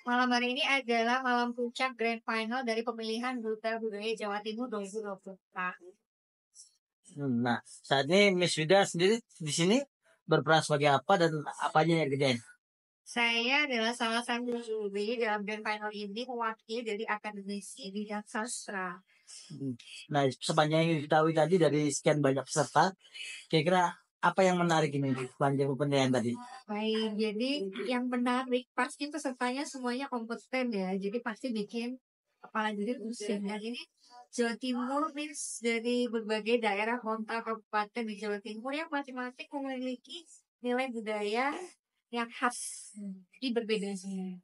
Malam hari ini adalah malam puncak Grand Final dari pemilihan Duta Budaya Jawa Timur 2024. Nah, saat ini Miss Wida sendiri di sini berperan sebagai apa dan apa aja yang kerjain? Saya adalah salah satu juri dalam Grand Final ini mewakili dari akademisi bidang sastra. Nah, sepanjang yang diketahui tadi dari sekian banyak peserta, kira-kira apa yang menarik ini di sepanjang penilaian tadi? Baik, jadi yang menarik pasti pesertanya semuanya kompeten ya. Jadi pasti bikin kepala juri pusing. Dan ini Jawa Timur means dari berbagai daerah kota kabupaten di Jawa Timur yang masing-masing memiliki nilai budaya yang khas. Jadi berbeda semua.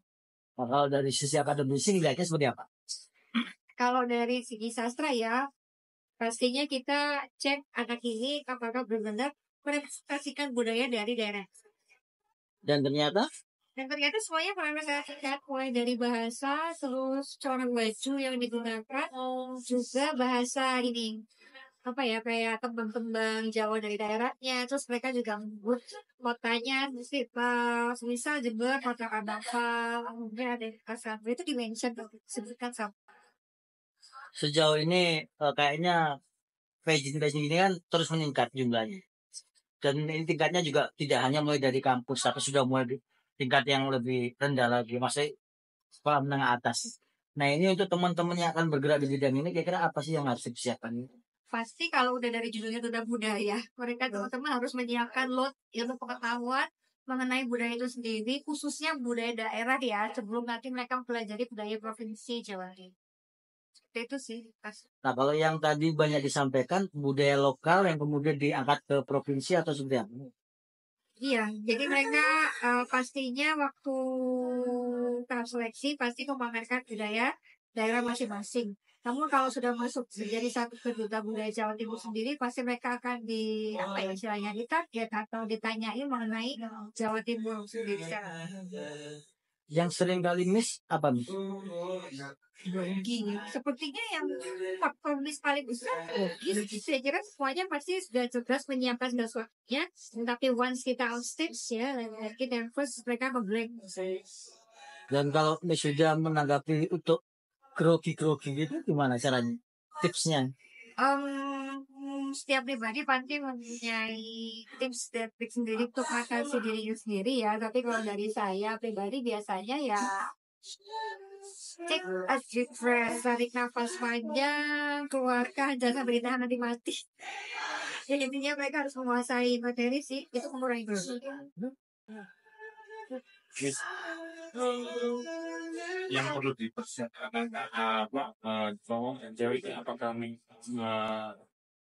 Nah, kalau dari sisi akademisi nilainya seperti apa? Kalau dari segi sastra ya, pastinya kita cek anak ini apakah benar-benar merepresentasikan budaya dari daerah. Dan ternyata Semuanya merepresentasikan mulai dari bahasa, terus corak baju yang digunakan, juga bahasa ini apa ya kayak tembang-tembang Jawa dari daerahnya. Terus mereka juga membuat kotanya, misal Jember, kota Kabakal, kemudian ada Kasar. Itu dimention sebutkan sama. sejauh ini kayaknya pejin-pejin ini kan terus meningkat jumlahnya. Dan ini tingkatnya juga tidak hanya mulai dari kampus, tapi sudah mulai di tingkat yang lebih rendah lagi, masih sekolah menengah atas. Nah, ini untuk teman-teman yang akan bergerak di bidang ini, kira-kira apa sih yang harus dipersiapkan? Pasti kalau udah dari judulnya Duta Budaya, mereka teman-teman harus menyiapkan lot ilmu pengetahuan mengenai budaya itu sendiri, khususnya budaya daerah ya, sebelum nanti mereka mempelajari budaya provinsi Jawa Timur. Seperti itu sih. Nah, kalau yang tadi banyak disampaikan, budaya lokal yang kemudian diangkat ke provinsi atau seperti apa? Iya, jadi mereka pastinya waktu tahap seleksi pasti memamerkan budaya daerah masing-masing. Namun kalau sudah masuk menjadi satu keduta budaya Jawa Timur sendiri, pasti mereka akan di apa ya istilahnya ditarget atau ditanyain mengenai Jawa Timur sendiri. Yang sering kali miss apa nih? Gini, sepertinya yang faktor miss paling besar saya kira semuanya pasti sudah cerdas menyiapkan sesuatunya, tapi once kita on stage ya, lagi nervous mereka nge-blank. Dan kalau Miss sudah menanggapi untuk grogi-grogi gitu gimana caranya? Tipsnya? Setiap pribadi pasti mempunyai tips dan trik sendiri untuk mengatasi dirinya sendiri ya. Tapi kalau dari saya pribadi biasanya ya take a deep breath, tarik nafas panjang, keluarkan, jangan sampai ditahan nanti mati. Ya intinya mereka harus menguasai materi sih, itu mengurangi grogi. Yang perlu dipersiapkan cowok dan cewek ini apakah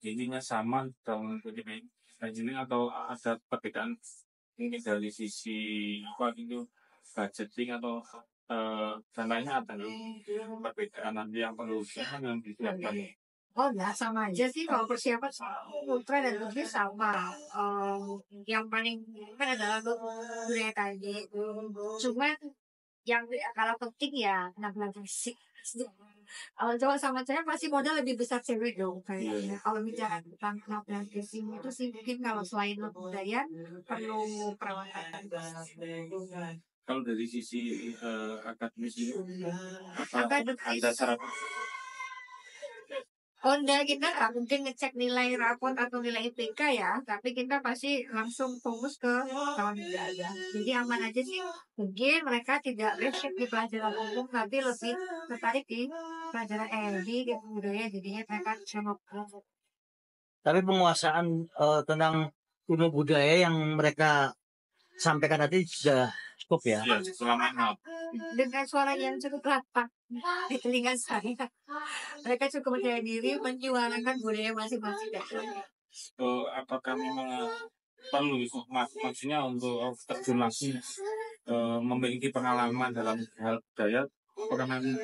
ininya sama dalam engineering atau ada perbedaan ini dari sisi apa itu budgeting atau dan lainnya ada perbedaan nanti yang perlu disiapkan. Oh ya sama aja sih kalau persiapan ultra dan lebih sama. Yang paling kan adalah budaya tadi. Cuman yang kalau penting ya penampilan fisik. Kalau cowok sama cewek pasti modal lebih besar cewek dong kayaknya. Kalau bicara tentang penampilan fisik itu sih mungkin kalau selain budaya perlu perawatan. Kalau dari sisi akademis itu apa ada syarat? Honda kita nggak mungkin ngecek nilai rapot atau nilai IPK ya, tapi kita pasti langsung fokus ke tahun aja. Jadi aman aja sih. Mungkin mereka tidak basic di pelajaran umum, tapi lebih tertarik di pelajaran di budaya, jadinya mereka cengok. Tapi penguasaan tentang ilmu budaya yang mereka sampaikan tadi sudah cukup ya? Ya, selama Dengan suara yang cukup lantang di telinga saya, mereka cukup percaya diri menyuarakan budaya masing-masing. Apakah memang perlu maksudnya untuk terjun langsung memiliki pengalaman dalam hal budaya, apakah memang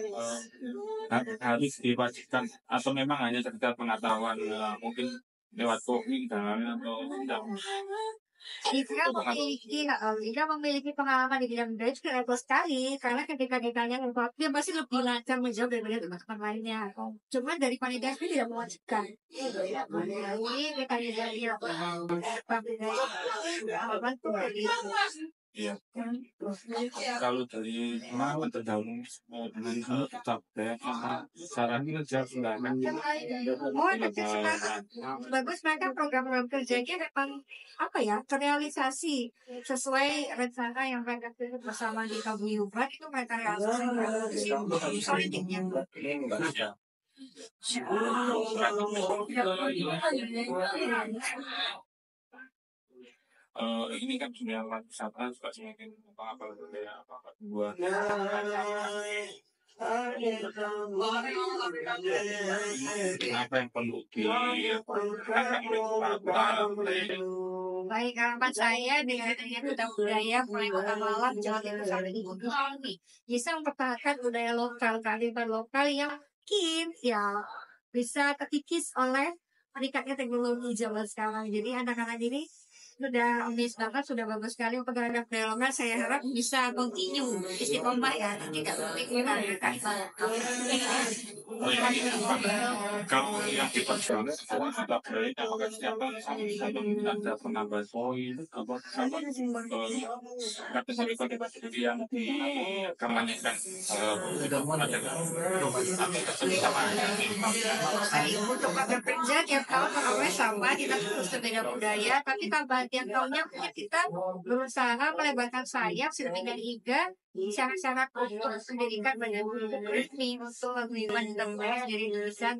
harus diwajibkan atau memang hanya sekedar pengetahuan mungkin lewat coding dan lain atau tidak? Jika memiliki pengalaman di bidang budaya juga level sekali, karena ketika ditanya sesuatu dia pasti lebih lancar menjawab daripada teman-teman lainnya. Cuma dari panitia sendiri tidak mewajibkan. Ini kita jadi apa? Iya. Kalau dari mana terdahulu dengan tetap ya saran kerja silakan. Oh, tapi sekarang bagus, mereka program-program kerjanya memang apa ya, terrealisasi sesuai rencana yang mereka tulis bersama di Kaguyuban, itu mereka realisasi politiknya. Ini kan dunia pariwisata juga semakin apa budaya apa buat apa yang perlu di Baik, harapan saya dengan adanya duta budaya mulai Kota Malang, Jawa Timur sampai di Kudus ini bisa mempertahankan budaya lokal, kearifan lokal yang mungkin ya bisa terkikis oleh meningkatnya teknologi zaman sekarang. Jadi anak-anak ini sudah amazed banget, sudah bagus sekali untuk terhadap development. Saya harap bisa continue istiqomah ya, tidak berpikiran ya kan. kalau yang diperjuangkan sudah berarti apakah setiap satu ada penambahan poin apa kategori yang dikampanyekan Baik, untuk program kerja tiap tahun programnya sama, kita terus berbeda budaya, tapi tambahan tiap tahunnya mungkin kita berusaha melebarkan sayap sedemikian hingga syarat-syarat untuk mendirikan badan hukum resmi untuk pengumuman tentang jadi tulisan